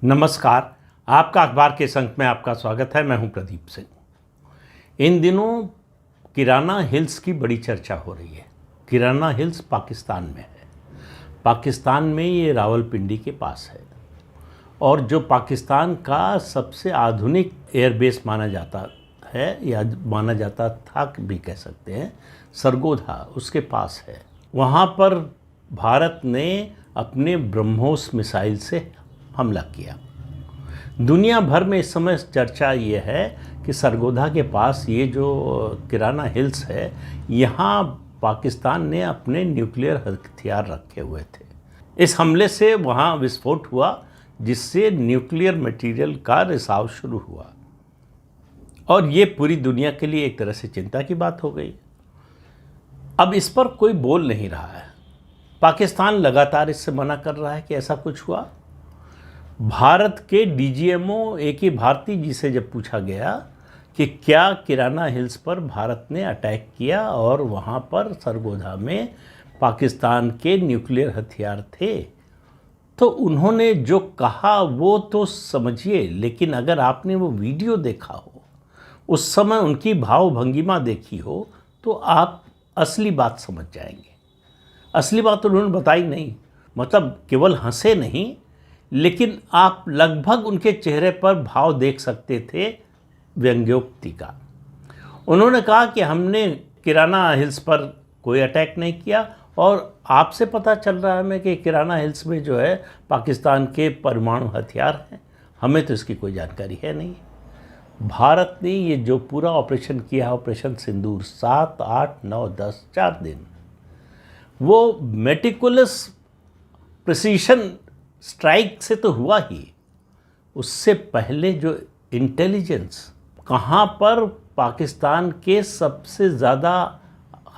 नमस्कार। आपका अखबार के संग में आपका स्वागत है। मैं हूं प्रदीप सिंह। इन दिनों किराना हिल्स की बड़ी चर्चा हो रही है। किराना हिल्स पाकिस्तान में है। पाकिस्तान में ये रावलपिंडी के पास है और जो पाकिस्तान का सबसे आधुनिक एयरबेस माना जाता है या माना जाता था भी कह सकते हैं, सरगोधा उसके पास है। वहाँ पर भारत ने अपने ब्रह्मोस मिसाइल से हमला किया। दुनिया भर में इस समय चर्चा ये है कि सरगोधा के पास ये जो किराना हिल्स है, यहाँ पाकिस्तान ने अपने न्यूक्लियर हथियार रखे हुए थे। इस हमले से वहाँ विस्फोट हुआ जिससे न्यूक्लियर मटेरियल का रिसाव शुरू हुआ और ये पूरी दुनिया के लिए एक तरह से चिंता की बात हो गई। अब इस पर कोई बोल नहीं रहा है। पाकिस्तान लगातार इससे मना कर रहा है कि ऐसा कुछ हुआ। भारत के डीजीएमओ ए.के. भारती जी से जब पूछा गया कि क्या किराना हिल्स पर भारत ने अटैक किया और वहाँ पर सरगोधा में पाकिस्तान के न्यूक्लियर हथियार थे, तो उन्होंने जो कहा वो तो समझिए, लेकिन अगर आपने वो वीडियो देखा हो, उस समय उनकी भावभंगिमा देखी हो, तो आप असली बात समझ जाएंगे। असली बात तो उन्होंने बताई नहीं, मतलब केवल हंसे नहीं, लेकिन आप लगभग उनके चेहरे पर भाव देख सकते थे व्यंग्योक्ति का। उन्होंने कहा कि हमने किराना हिल्स पर कोई अटैक नहीं किया और आपसे पता चल रहा है हमें कि किराना हिल्स में जो है पाकिस्तान के परमाणु हथियार हैं, हमें तो इसकी कोई जानकारी है नहीं। भारत ने ये जो पूरा ऑपरेशन किया, ऑपरेशन सिंदूर, 7, 8, 9, 10 4 दिन, वो मेटिकुलस प्रिसीशन स्ट्राइक से तो हुआ ही। उससे पहले जो इंटेलिजेंस, कहाँ पर पाकिस्तान के सबसे ज़्यादा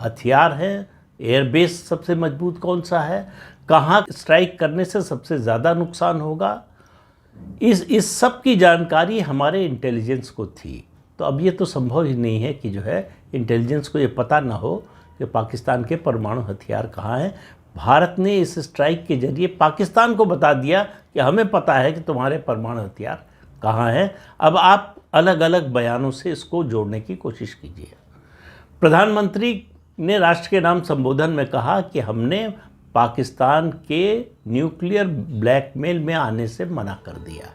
हथियार हैं, एयरबेस सबसे मजबूत कौन सा है, कहाँ स्ट्राइक करने से सबसे ज़्यादा नुकसान होगा, इस सब की जानकारी हमारे इंटेलिजेंस को थी। तो अब ये तो संभव ही नहीं है कि जो है इंटेलिजेंस को ये पता ना हो कि पाकिस्तान के परमाणु हथियार कहाँ हैं। भारत ने इस स्ट्राइक के जरिए पाकिस्तान को बता दिया कि हमें पता है कि तुम्हारे परमाणु हथियार कहाँ हैं। अब आप अलग अलग बयानों से इसको जोड़ने की कोशिश कीजिए। प्रधानमंत्री ने राष्ट्र के नाम संबोधन में कहा कि हमने पाकिस्तान के न्यूक्लियर ब्लैकमेल में आने से मना कर दिया।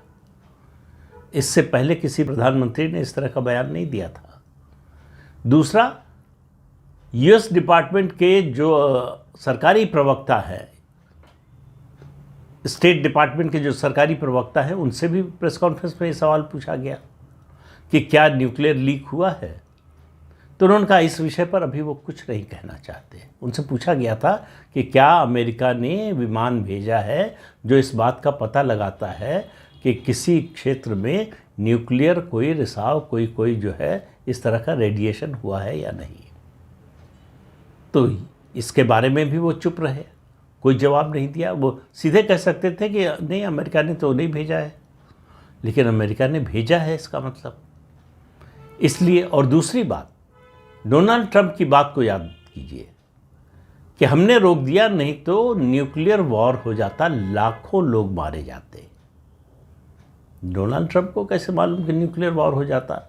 इससे पहले किसी प्रधानमंत्री ने इस तरह का बयान नहीं दिया था। दूसरा, यूएस डिपार्टमेंट के जो सरकारी प्रवक्ता है, स्टेट डिपार्टमेंट के जो सरकारी प्रवक्ता हैं, उनसे भी प्रेस कॉन्फ्रेंस में ये सवाल पूछा गया कि क्या न्यूक्लियर लीक हुआ है, तो उन्होंने कहा इस विषय पर अभी वो कुछ नहीं कहना चाहते। उनसे पूछा गया था कि क्या अमेरिका ने विमान भेजा है जो इस बात का पता लगाता है कि किसी क्षेत्र में न्यूक्लियर कोई रिसाव, कोई जो है इस तरह का रेडिएशन हुआ है या नहीं। तो इसके बारे में भी वो चुप रहे, कोई जवाब नहीं दिया। वो सीधे कह सकते थे कि नहीं, अमेरिका ने तो नहीं भेजा है, लेकिन अमेरिका ने भेजा है इसका मतलब। इसलिए, और दूसरी बात, डोनाल्ड ट्रंप की बात को याद कीजिए कि हमने रोक दिया, नहीं तो न्यूक्लियर वॉर हो जाता, लाखों लोग मारे जाते। डोनाल्ड ट्रंप को कैसे मालूम कि न्यूक्लियर वॉर हो जाता?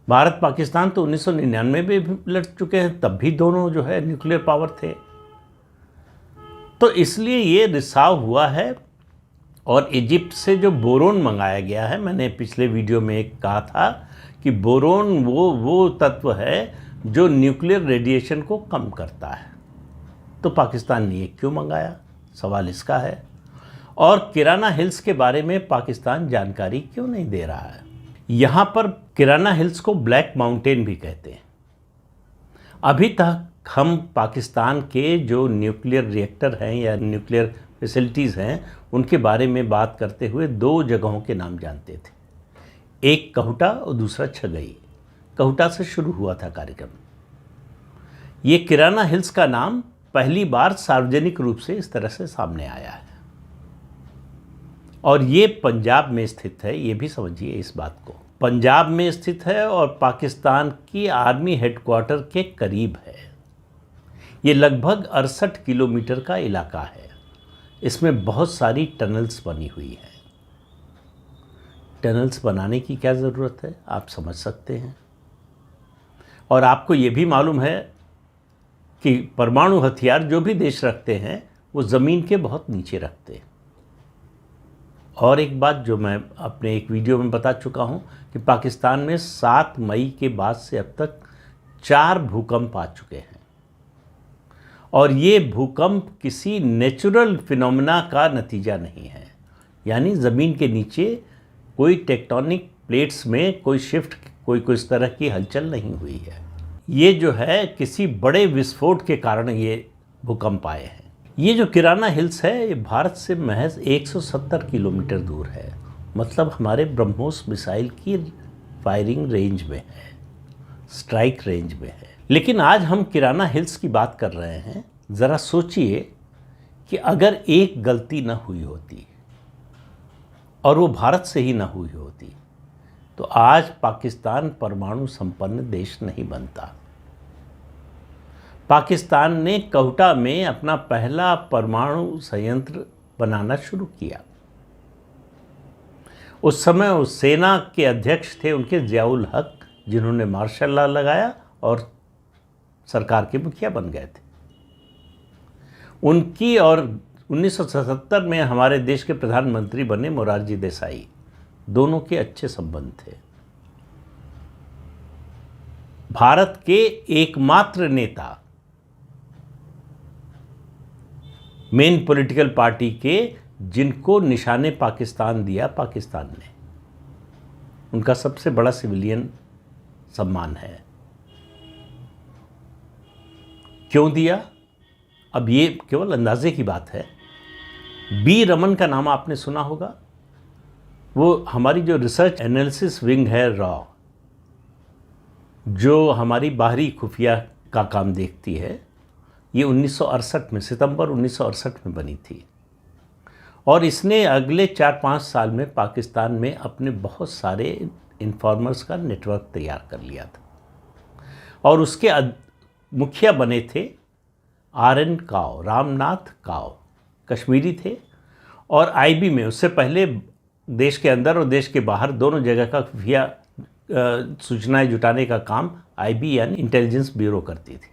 भारत पाकिस्तान तो 1999 में भी लड़ चुके हैं, तब भी दोनों जो है न्यूक्लियर पावर थे। तो इसलिए ये रिसाव हुआ है। और इजिप्ट से जो बोरोन मंगाया गया है, मैंने पिछले वीडियो में एक कहा था कि बोरोन वो तत्व है जो न्यूक्लियर रेडिएशन को कम करता है। तो पाकिस्तान ने ये क्यों मंगाया, सवाल इसका है। और किराना हिल्स के बारे में पाकिस्तान जानकारी क्यों नहीं दे रहा है? यहाँ पर किराना हिल्स को ब्लैक माउंटेन भी कहते हैं। अभी तक हम पाकिस्तान के जो न्यूक्लियर रिएक्टर हैं या न्यूक्लियर फैसिलिटीज़ हैं, उनके बारे में बात करते हुए 2 जगहों के नाम जानते थे, एक कहुटा और दूसरा छगई। कहुटा से शुरू हुआ था कार्यक्रम। ये किराना हिल्स का नाम पहली बार सार्वजनिक रूप से इस तरह से सामने आया है और ये पंजाब में स्थित है। ये भी समझिए इस बात को, पंजाब में स्थित है और पाकिस्तान की आर्मी हेडक्वार्टर के करीब है। ये लगभग 68 किलोमीटर का इलाका है। इसमें बहुत सारी टनल्स बनी हुई हैं। टनल्स बनाने की क्या ज़रूरत है, आप समझ सकते हैं। और आपको ये भी मालूम है कि परमाणु हथियार जो भी देश रखते हैं वो ज़मीन के बहुत नीचे रखते हैं। और एक बात जो मैं अपने एक वीडियो में बता चुका हूँ कि पाकिस्तान में 7 मई के बाद से अब तक 4 भूकंप आ चुके हैं, और ये भूकंप किसी नेचुरल फिनोमेना का नतीजा नहीं है, यानी ज़मीन के नीचे कोई टेक्टोनिक प्लेट्स में कोई शिफ्ट, कोई इस तरह की हलचल नहीं हुई है। ये जो है किसी बड़े विस्फोट के कारण ये भूकंप आए हैं। ये जो किराना हिल्स है ये भारत से महज 170 किलोमीटर दूर है, मतलब हमारे ब्रह्मोस मिसाइल की फायरिंग रेंज में है, स्ट्राइक रेंज में है। लेकिन आज हम किराना हिल्स की बात कर रहे हैं। ज़रा सोचिए कि अगर एक गलती न हुई होती और वो भारत से ही न हुई होती तो आज पाकिस्तान परमाणु संपन्न देश नहीं बनता। पाकिस्तान ने कोहटा में अपना पहला परमाणु संयंत्र बनाना शुरू किया। उस समय उस सेना के अध्यक्ष थे उनके ज़ियाउल हक, जिन्होंने मार्शल लॉ लगाया और सरकार के मुखिया बन गए थे। उनकी और 1977 में हमारे देश के प्रधानमंत्री बने मोरारजी देसाई, दोनों के अच्छे संबंध थे। भारत के एकमात्र नेता, मेन पॉलिटिकल पार्टी के, जिनको निशाने पाकिस्तान दिया पाकिस्तान ने, उनका सबसे बड़ा सिविलियन सम्मान है। क्यों दिया? अब ये केवल अंदाजे की बात है। बी रमन का नाम आपने सुना होगा। वो हमारी जो रिसर्च एनालिसिस विंग है रॉ, जो हमारी बाहरी खुफिया का काम देखती है, ये 1968 में, सितंबर 1968 में बनी थी। और इसने अगले 4-5 साल में पाकिस्तान में अपने बहुत सारे इन्फॉर्मर्स का नेटवर्क तैयार कर लिया था। और उसके मुखिया बने थे RN काओ, रामनाथ काओ, कश्मीरी थे। और IB में उससे पहले देश के अंदर और देश के बाहर दोनों जगह का खुफिया सूचनाएं जुटाने का काम IB यानी इंटेलिजेंस ब्यूरो करती थी।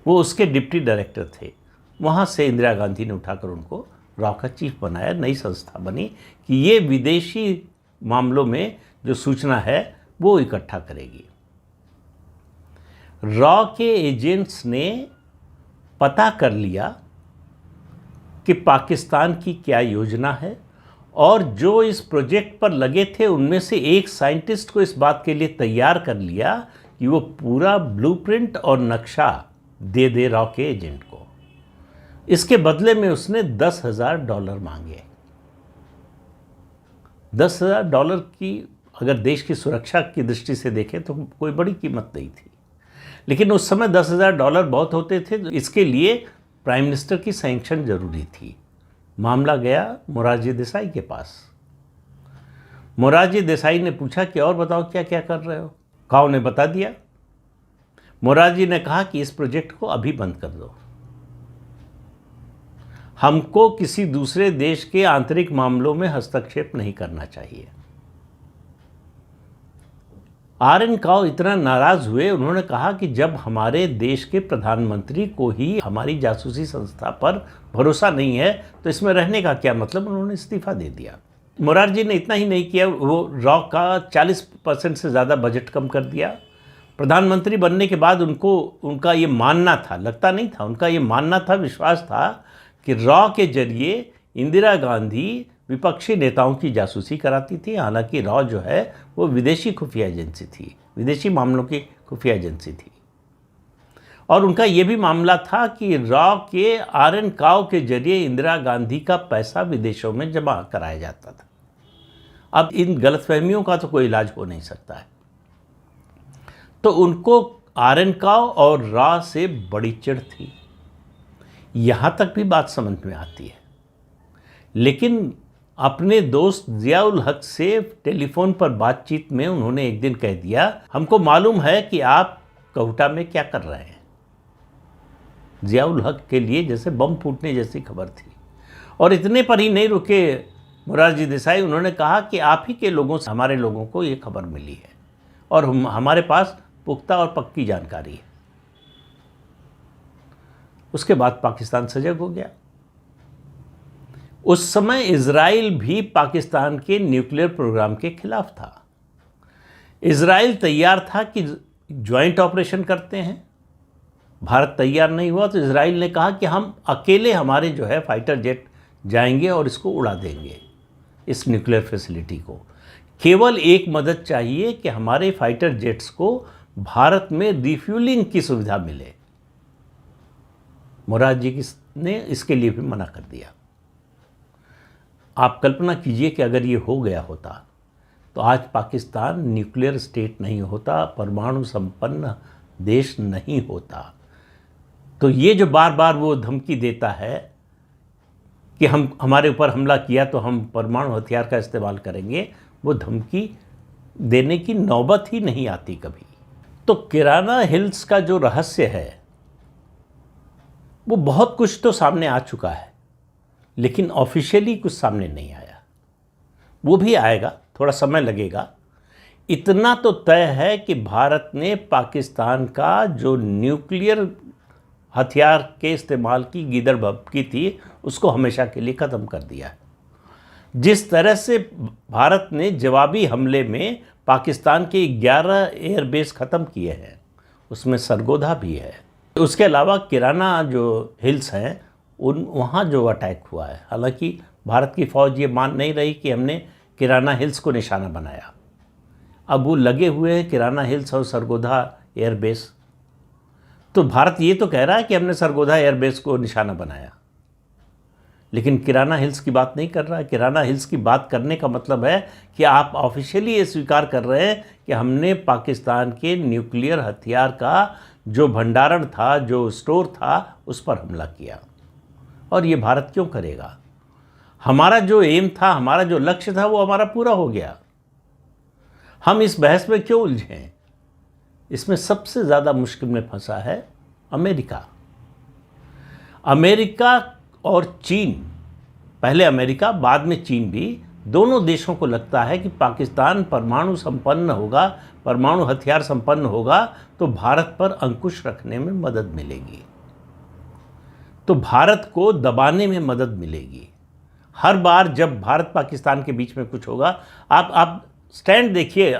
वो उसके डिप्टी डायरेक्टर थे। वहाँ से इंदिरा गांधी ने उठाकर उनको रॉ का चीफ बनाया। नई संस्था बनी कि ये विदेशी मामलों में जो सूचना है वो इकट्ठा करेगी। रॉ के एजेंट्स ने पता कर लिया कि पाकिस्तान की क्या योजना है, और जो इस प्रोजेक्ट पर लगे थे उनमें से एक साइंटिस्ट को इस बात के लिए तैयार कर लिया कि वो पूरा ब्लूप्रिंट और नक्शा दे रॉ के एजेंट को। इसके बदले में उसने $10,000 मांगे। $10,000 की अगर देश की सुरक्षा की दृष्टि से देखें तो कोई बड़ी कीमत नहीं थी, लेकिन उस समय $10,000 बहुत होते थे। इसके लिए प्राइम मिनिस्टर की सैंक्शन जरूरी थी। मामला गया मोरारजी देसाई के पास। मोरारजी देसाई ने पूछा कि और बताओ क्या क्या कर रहे हो। काओ ने बता दिया। मोरारजी ने कहा कि इस प्रोजेक्ट को अभी बंद कर दो, हमको किसी दूसरे देश के आंतरिक मामलों में हस्तक्षेप नहीं करना चाहिए। RN काओ इतना नाराज हुए, उन्होंने कहा कि जब हमारे देश के प्रधानमंत्री को ही हमारी जासूसी संस्था पर भरोसा नहीं है तो इसमें रहने का क्या मतलब। उन्होंने इस्तीफा दे दिया। मोरारजी ने इतना ही नहीं किया, वो रॉ का 40% से ज़्यादा बजट कम कर दिया। प्रधानमंत्री बनने के बाद उनका ये मानना था, लगता नहीं था, उनका ये मानना था, विश्वास था कि रॉ के जरिए इंदिरा गांधी विपक्षी नेताओं की जासूसी कराती थी। हालांकि रॉ जो है वो विदेशी खुफिया एजेंसी थी, विदेशी मामलों की खुफिया एजेंसी थी। और उनका ये भी मामला था कि रॉ के RN काओ के जरिए इंदिरा गांधी का पैसा विदेशों में जमा कराया जाता था। अब इन गलतफहमियों का तो कोई इलाज हो नहीं सकता है। तो उनको RN काओ और रॉ से बड़ी चिढ़ थी। यहाँ तक भी बात समझ में आती है। लेकिन अपने दोस्त ज़ियाउल हक से टेलीफोन पर बातचीत में उन्होंने एक दिन कह दिया, हमको मालूम है कि आप कोहटा में क्या कर रहे हैं। ज़ियाउल हक के लिए जैसे बम फूटने जैसी खबर थी। और इतने पर ही नहीं रुके मोरारजी देसाई, उन्होंने कहा कि आप ही के लोगों से हमारे लोगों को ये खबर मिली है और हमारे पास पुख्ता और पक्की जानकारी है। उसके बाद पाकिस्तान सजग हो गया। उस समय इजराइल भी पाकिस्तान के न्यूक्लियर प्रोग्राम के खिलाफ था। इजराइल तैयार था कि ज्वाइंट ऑपरेशन करते हैं, भारत तैयार नहीं हुआ तो इजराइल ने कहा कि हम अकेले हमारे जो है फाइटर जेट जाएंगे और इसको उड़ा देंगे, इस न्यूक्लियर फैसिलिटी को। केवल एक मदद चाहिए कि हमारे फाइटर जेट्स को भारत में रिफ्यूलिंग की सुविधा मिले। मोरारजी ने इसके लिए भी मना कर दिया। आप कल्पना कीजिए कि अगर ये हो गया होता तो आज पाकिस्तान न्यूक्लियर स्टेट नहीं होता, परमाणु संपन्न देश नहीं होता। तो ये जो बार बार वो धमकी देता है कि हमारे ऊपर हमला किया तो हम परमाणु हथियार का इस्तेमाल करेंगे, वो धमकी देने की नौबत ही नहीं आती कभी। तो किराना हिल्स का जो रहस्य है वो बहुत कुछ तो सामने आ चुका है, लेकिन ऑफिशियली कुछ सामने नहीं आया। वो भी आएगा, थोड़ा समय लगेगा। इतना तो तय है कि भारत ने पाकिस्तान का जो न्यूक्लियर हथियार के इस्तेमाल की गीदड़ भभकी थी उसको हमेशा के लिए ख़त्म कर दिया है। जिस तरह से भारत ने जवाबी हमले में पाकिस्तान के 11 एयरबेस ख़त्म किए हैं, उसमें सरगोधा भी है। उसके अलावा किराना जो हिल्स हैं वहाँ जो अटैक हुआ है, हालांकि भारत की फ़ौज ये मान नहीं रही कि हमने किराना हिल्स को निशाना बनाया। अब वो लगे हुए हैं किराना हिल्स और सरगोधा एयरबेस। तो भारत ये तो कह रहा है कि हमने सरगोधा एयरबेस को निशाना बनाया, लेकिन किराना हिल्स की बात नहीं कर रहा है। किराना हिल्स की बात करने का मतलब है कि आप ऑफिशियली ये स्वीकार कर रहे हैं कि हमने पाकिस्तान के न्यूक्लियर हथियार का जो भंडारण था, जो स्टोर था, उस पर हमला किया। और ये भारत क्यों करेगा? हमारा जो एम था, हमारा जो लक्ष्य था, वो हमारा पूरा हो गया। हम इस बहस में क्यों उलझे? इसमें सबसे ज़्यादा मुश्किल में फंसा है अमेरिका। अमेरिका और चीन, पहले अमेरिका बाद में चीन भी, दोनों देशों को लगता है कि पाकिस्तान परमाणु संपन्न होगा, परमाणु हथियार संपन्न होगा तो भारत पर अंकुश रखने में मदद मिलेगी, तो भारत को दबाने में मदद मिलेगी। हर बार जब भारत पाकिस्तान के बीच में कुछ होगा, आप स्टैंड देखिए।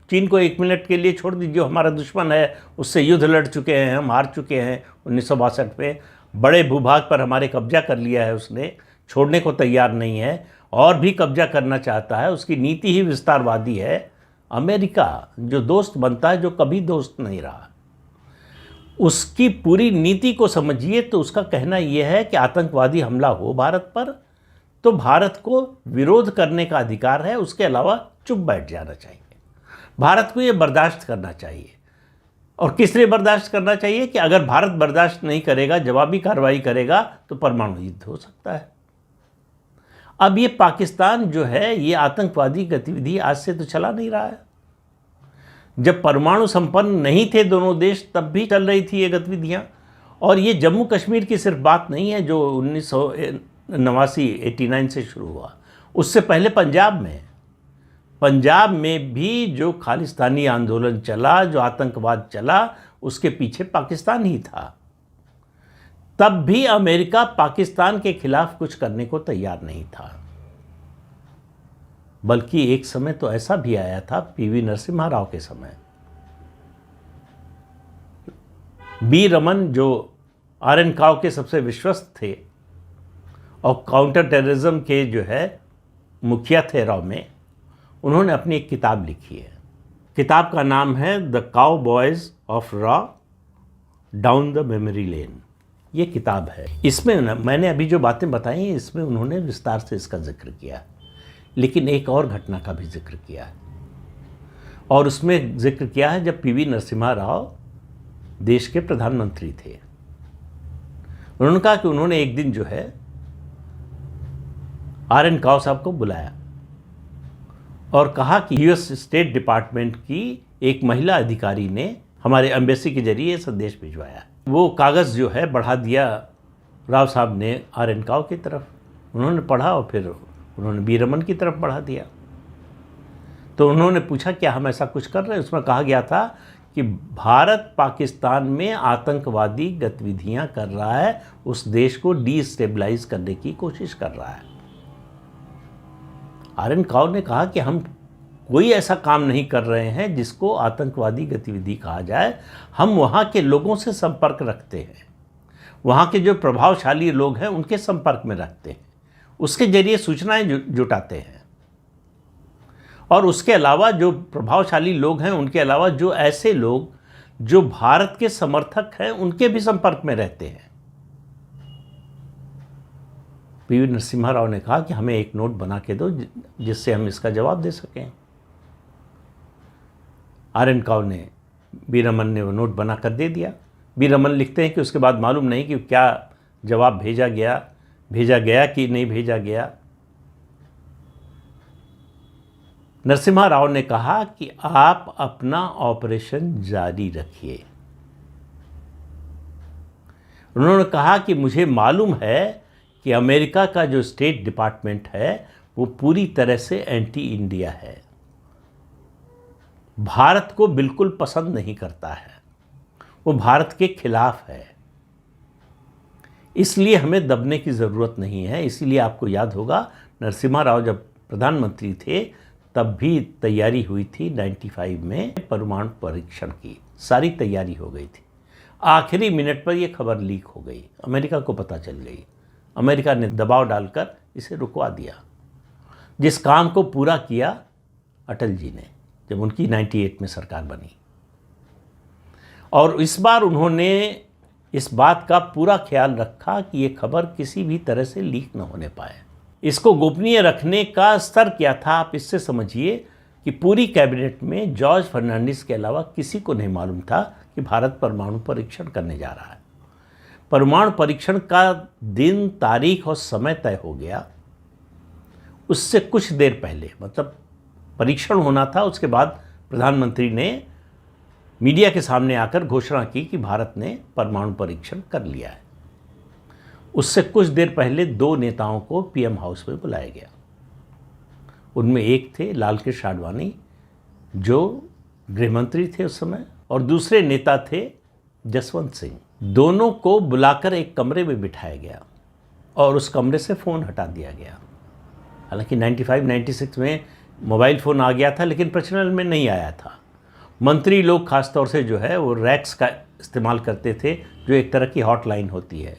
चीन को 1 मिनट के लिए छोड़ दीजिए, हमारा दुश्मन है, उससे युद्ध लड़ चुके हैं, हम हार चुके हैं 1962 में, बड़े भूभाग पर हमारे कब्जा कर लिया है उसने, छोड़ने को तैयार नहीं है और भी कब्जा करना चाहता है, उसकी नीति ही विस्तारवादी है। अमेरिका जो दोस्त बनता है, जो कभी दोस्त नहीं रहा, उसकी पूरी नीति को समझिए तो उसका कहना यह है कि आतंकवादी हमला हो भारत पर तो भारत को विरोध करने का अधिकार है, उसके अलावा चुप बैठ जाना चाहिए। भारत को ये बर्दाश्त करना चाहिए। और किस लिए बर्दाश्त करना चाहिए? कि अगर भारत बर्दाश्त नहीं करेगा, जवाबी कार्रवाई करेगा तो परमाणु युद्ध हो सकता है। अब ये पाकिस्तान जो है, ये आतंकवादी गतिविधि आज से तो चला नहीं रहा है। जब परमाणु संपन्न नहीं थे दोनों देश, तब भी चल रही थी ये गतिविधियां। और ये जम्मू कश्मीर की सिर्फ बात नहीं है जो 1989 से शुरू हुआ, उससे पहले पंजाब में भी जो खालिस्तानी आंदोलन चला, जो आतंकवाद चला, उसके पीछे पाकिस्तान ही था। तब भी अमेरिका पाकिस्तान के खिलाफ कुछ करने को तैयार नहीं था। बल्कि एक समय तो ऐसा भी आया था, पीवी नरसिम्हा राव के समय, बी रमन जो आर.एन. काव के सबसे विश्वस्त थे और काउंटर टेररिज्म के जो है मुखिया थे राव में, उन्होंने अपनी एक किताब लिखी है। किताब का नाम है the cow boys of raw down the memory lane. ये किताब है। इसमें मैंने अभी जो बातें बताई हैं, इसमें उन्होंने विस्तार से इसका जिक्र किया, लेकिन एक और घटना का भी जिक्र किया है। और उसमें जिक्र किया है जब पीवी नरसिम्हा राव देश के प्रधानमंत्री थे। उन्होंने कहा कि उन्होंने एक दिन जो है आर.एन. काव साहब को बुलाया और कहा कि यूएस स्टेट डिपार्टमेंट की एक महिला अधिकारी ने हमारे एम्बेसी के जरिए संदेश भिजवाया। वो कागज़ जो है बढ़ा दिया राव साहब ने आर.एन. काव की तरफ। उन्होंने पढ़ा और फिर उन्होंने वीरमन की तरफ बढ़ा दिया। तो उन्होंने पूछा क्या हम ऐसा कुछ कर रहे हैं? उसमें कहा गया था कि भारत पाकिस्तान में आतंकवादी गतिविधियां कर रहा है, उस देश को डिस्टेबलाइज करने की कोशिश कर रहा है। आर.एन. काउ ने कहा कि हम कोई ऐसा काम नहीं कर रहे हैं जिसको आतंकवादी गतिविधि कहा जाए। हम वहाँ के लोगों से संपर्क रखते हैं, वहाँ के जो प्रभावशाली लोग हैं उनके संपर्क में रखते हैं, उसके जरिए सूचनाएं जुटाते हैं। और उसके अलावा जो प्रभावशाली लोग हैं उनके अलावा जो ऐसे लोग जो भारत के समर्थक हैं उनके भी संपर्क में रहते हैं। पी.वी. नरसिम्हा राव ने कहा कि हमें एक नोट बना के दो जिससे हम इसका जवाब दे सकें। आर.एन. काउ ने वीरमन ने वो नोट बना कर दे दिया। वीरमन लिखते हैं कि उसके बाद मालूम नहीं कि क्या जवाब भेजा गया कि नहीं भेजा गया। नरसिम्हा राव ने कहा कि आप अपना ऑपरेशन जारी रखिए। उन्होंने कहा कि मुझे मालूम है कि अमेरिका का जो स्टेट डिपार्टमेंट है वो पूरी तरह से एंटी इंडिया है, भारत को बिल्कुल पसंद नहीं करता है, वो भारत के खिलाफ है, इसलिए हमें दबने की ज़रूरत नहीं है। इसीलिए आपको याद होगा नरसिम्हा राव जब प्रधानमंत्री थे तब भी तैयारी हुई थी 95 में परमाणु परीक्षण की, सारी तैयारी हो गई थी। आखिरी मिनट पर यह खबर लीक हो गई, अमेरिका को पता चल गई। अमेरिका ने दबाव डालकर इसे रुकवा दिया। जिस काम को पूरा किया अटल जी ने जब उनकी 98 में सरकार बनी, और इस बार उन्होंने इस बात का पूरा ख्याल रखा कि ये खबर किसी भी तरह से लीक न होने पाए। इसको गोपनीय रखने का स्तर क्या था आप इससे समझिए कि पूरी कैबिनेट में जॉर्ज फर्नांडिस के अलावा किसी को नहीं मालूम था कि भारत परमाणु परीक्षण करने जा रहा है। परमाणु परीक्षण का दिन, तारीख और समय तय हो गया। उससे कुछ देर पहले, मतलब परीक्षण होना था, उसके बाद प्रधानमंत्री ने मीडिया के सामने आकर घोषणा की कि भारत ने परमाणु परीक्षण कर लिया है। उससे कुछ देर पहले दो नेताओं को पीएम हाउस में बुलाया गया। उनमें एक थे लाल कृष्ण आडवाणी जो गृहमंत्री थे उस समय, और दूसरे नेता थे जसवंत सिंह। दोनों को बुलाकर एक कमरे में बिठाया गया और उस कमरे से फ़ोन हटा दिया गया। हालांकि 95-96 में मोबाइल फ़ोन आ गया था, लेकिन प्रचलन में नहीं आया था। मंत्री लोग खासतौर से जो है वो रैक्स का इस्तेमाल करते थे, जो एक तरह की हॉटलाइन होती है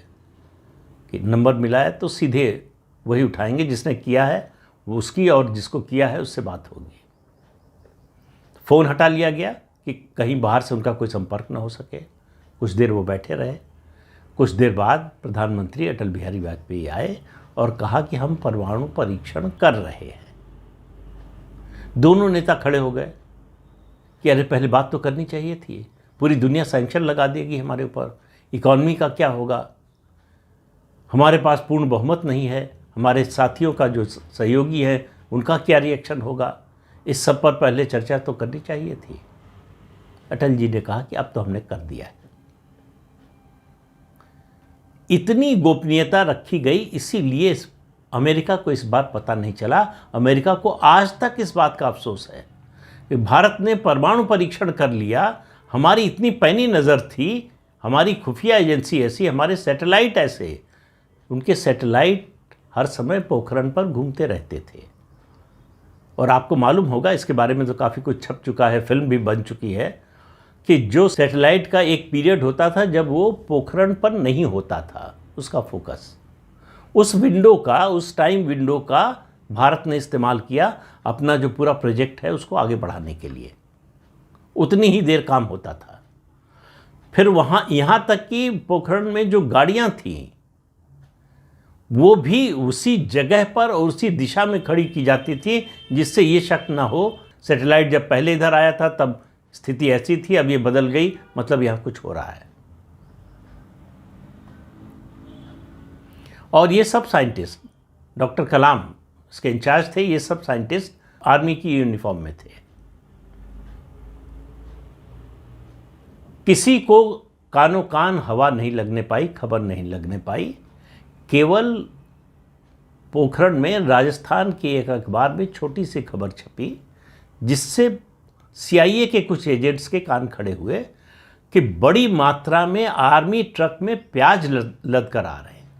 कि नंबर मिला है तो सीधे वही उठाएंगे, जिसने किया है वो उसकी और जिसको किया है उससे बात होगी। फ़ोन हटा लिया गया कि कहीं बाहर से उनका कोई संपर्क ना हो सके। कुछ देर वो बैठे रहे। कुछ देर बाद प्रधानमंत्री अटल बिहारी वाजपेयी आए और कहा कि हम परमाणु परीक्षण कर रहे हैं। दोनों नेता खड़े हो गए कि अरे पहले बात तो करनी चाहिए थी, पूरी दुनिया सैंक्शन लगा देगी हमारे ऊपर, इकॉनमी का क्या होगा, हमारे पास पूर्ण बहुमत नहीं है, हमारे साथियों का जो सहयोगी है उनका क्या रिएक्शन होगा, इस सब पर पहले चर्चा तो करनी चाहिए थी। अटल जी ने कहा कि अब तो हमने कर दिया है। इतनी गोपनीयता रखी गई, इसीलिए अमेरिका को इस बात पता नहीं चला। अमेरिका को आज तक इस बात का अफसोस है कि भारत ने परमाणु परीक्षण कर लिया। हमारी इतनी पैनी नज़र थी, हमारी खुफिया एजेंसी ऐसी, हमारे सैटेलाइट ऐसे, उनके सैटेलाइट हर समय पोखरण पर घूमते रहते थे। और आपको मालूम होगा, इसके बारे में तो काफ़ी कुछ छप चुका है, फिल्म भी बन चुकी है, कि जो सैटेलाइट का एक पीरियड होता था जब वो पोखरण पर नहीं होता था उसका फोकस, उस विंडो का, उस टाइम विंडो का भारत ने इस्तेमाल किया अपना जो पूरा प्रोजेक्ट है उसको आगे बढ़ाने के लिए। उतनी ही देर काम होता था। फिर वहाँ यहाँ तक कि पोखरण में जो गाड़ियाँ थीं वो भी उसी जगह पर और उसी दिशा में खड़ी की जाती थी, जिससे ये शक ना हो सैटेलाइट जब पहले इधर आया था तब स्थिति ऐसी थी, अब ये बदल गई, मतलब यहाँ कुछ हो रहा है। और ये सब साइंटिस्ट, डॉक्टर कलाम इसके इंचार्ज थे, ये सब साइंटिस्ट आर्मी की यूनिफॉर्म में थे। किसी को कानो कान हवा नहीं लगने पाई, खबर नहीं लगने पाई। केवल पोखरण में राजस्थान के एक अखबार में छोटी सी खबर छपी, जिससे CIA के कुछ एजेंट्स के कान खड़े हुए कि बड़ी मात्रा में आर्मी ट्रक में प्याज लद कर आ रहे हैं।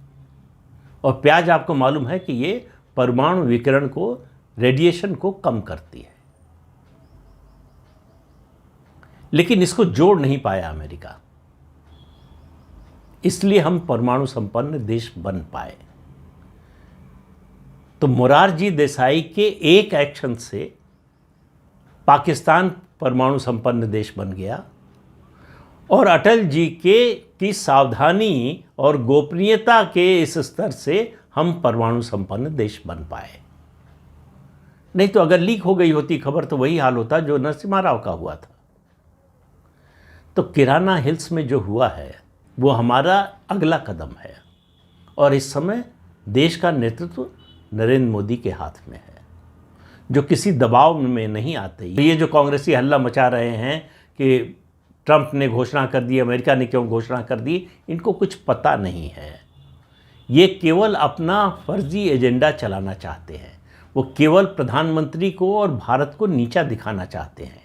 और प्याज आपको मालूम है कि ये परमाणु विकिरण को, रेडिएशन को कम करती है। लेकिन इसको जोड़ नहीं पाया अमेरिका, इसलिए हम परमाणु संपन्न देश बन पाए। तो मोरारजी देसाई के एक एक्शन से पाकिस्तान परमाणु संपन्न देश बन गया और अटल जी की सावधानी और गोपनीयता के इस स्तर से हम परमाणु संपन्न देश बन पाए। नहीं तो अगर लीक हो गई होती खबर तो वही हाल होता जो नरसिम्हा राव का हुआ था। तो किराना हिल्स में जो हुआ है वो हमारा अगला कदम है और इस समय देश का नेतृत्व नरेंद्र मोदी के हाथ में है, जो किसी दबाव में नहीं आते। ये जो कांग्रेसी हल्ला मचा रहे हैं कि ट्रंप ने घोषणा कर दी, अमेरिका ने क्यों घोषणा कर दी, इनको कुछ पता नहीं है। ये केवल अपना फर्जी एजेंडा चलाना चाहते हैं। वो केवल प्रधानमंत्री को और भारत को नीचा दिखाना चाहते हैं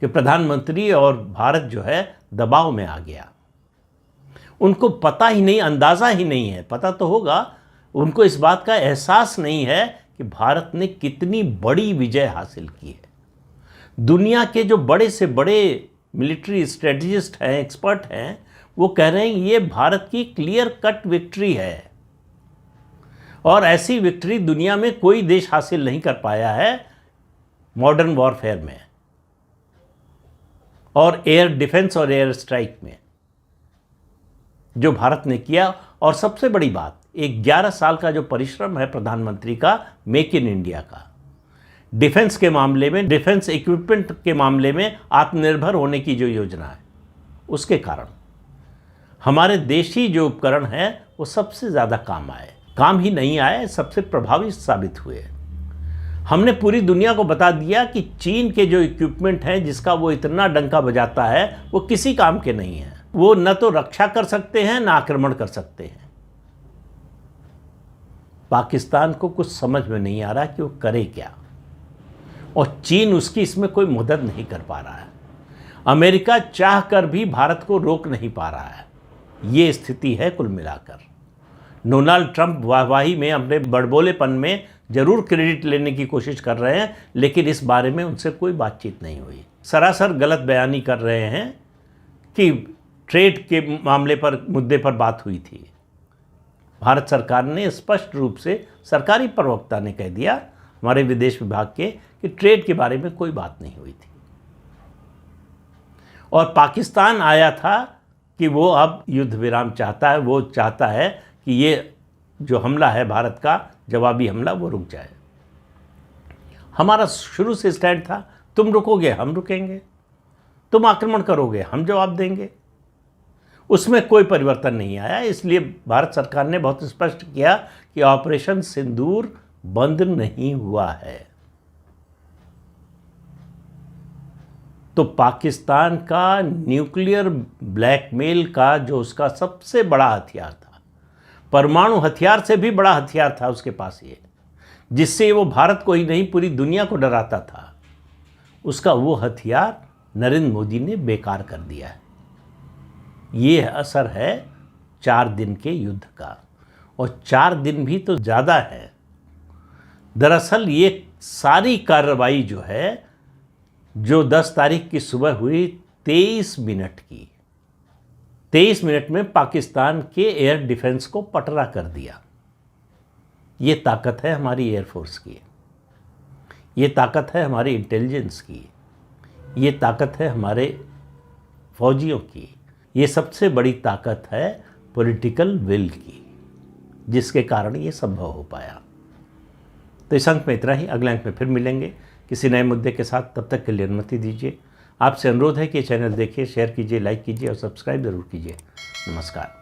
कि प्रधानमंत्री और भारत जो है दबाव में आ गया। उनको पता ही नहीं, अंदाज़ा ही नहीं है, पता तो होगा, उनको इस बात का एहसास नहीं है कि भारत ने कितनी बड़ी विजय हासिल की है। दुनिया के जो बड़े से बड़े मिलिट्री स्ट्रेटजिस्ट हैं, एक्सपर्ट हैं, वो कह रहे हैं ये भारत की क्लियर कट विक्ट्री है और ऐसी विक्ट्री दुनिया में कोई देश हासिल नहीं कर पाया है मॉडर्न वॉरफेयर में और एयर डिफेंस और एयर स्ट्राइक में जो भारत ने किया। और सबसे बड़ी बात, 11 साल का जो परिश्रम है प्रधानमंत्री का मेक इन इंडिया का, डिफेंस के मामले में, डिफेंस इक्विपमेंट के मामले में आत्मनिर्भर होने की जो योजना है, उसके कारण हमारे देशी जो उपकरण हैं वो सबसे ज़्यादा काम आए। काम ही नहीं आए, सबसे प्रभावी साबित हुए। हमने पूरी दुनिया को बता दिया कि चीन के जो इक्विपमेंट हैं, जिसका वो इतना डंका बजाता है, वो किसी काम के नहीं है। वो न तो रक्षा कर सकते हैं, न आक्रमण कर सकते हैं। पाकिस्तान को कुछ समझ में नहीं आ रहा कि वो करे क्या, और चीन उसकी इसमें कोई मदद नहीं कर पा रहा है। अमेरिका चाह कर भी भारत को रोक नहीं पा रहा है। ये स्थिति है कुल मिलाकर। डोनाल्ड ट्रंप वाहवाही में, अपने बड़बोलेपन में जरूर क्रेडिट लेने की कोशिश कर रहे हैं, लेकिन इस बारे में उनसे कोई बातचीत नहीं हुई। सरासर गलत बयानी कर रहे हैं कि ट्रेड के मामले पर, मुद्दे पर बात हुई थी। भारत सरकार ने स्पष्ट रूप से, सरकारी प्रवक्ता ने कह दिया हमारे विदेश विभाग के, कि ट्रेड के बारे में कोई बात नहीं हुई थी। और पाकिस्तान आया था कि वो अब युद्ध विराम चाहता है, वो चाहता है कि ये जो हमला है भारत का जवाबी हमला, वो रुक जाए। हमारा शुरू से स्टैंड था, तुम रुकोगे हम रुकेंगे, तुम आक्रमण करोगे हम जवाब देंगे। उसमें कोई परिवर्तन नहीं आया। इसलिए भारत सरकार ने बहुत स्पष्ट किया कि ऑपरेशन सिंदूर बंद नहीं हुआ है। तो पाकिस्तान का न्यूक्लियर ब्लैकमेल का जो उसका सबसे बड़ा हथियार था, परमाणु हथियार से भी बड़ा हथियार था उसके पास ये, जिससे वो भारत को ही नहीं पूरी दुनिया को डराता था, उसका वो हथियार नरेंद्र मोदी ने बेकार कर दिया है। ये असर है 4 दिन के युद्ध का, और 4 दिन भी तो ज़्यादा है। दरअसल ये सारी कार्रवाई जो है, जो 10 तारीख की सुबह हुई 23 मिनट की, 23 मिनट में पाकिस्तान के एयर डिफेंस को पटरा कर दिया। ये ताकत है हमारी एयरफोर्स की, ये ताकत है हमारी इंटेलिजेंस की, ये ताकत है हमारे फौजियों की, ये सबसे बड़ी ताकत है पॉलिटिकल विल की, जिसके कारण ये संभव हो पाया। तो इस अंक में इतना ही। अगले अंक में फिर मिलेंगे किसी नए मुद्दे के साथ। तब तक के लिए अनुमति दीजिए। आपसे अनुरोध है कि चैनल देखिए, शेयर कीजिए, लाइक कीजिए और सब्सक्राइब जरूर कीजिए। नमस्कार।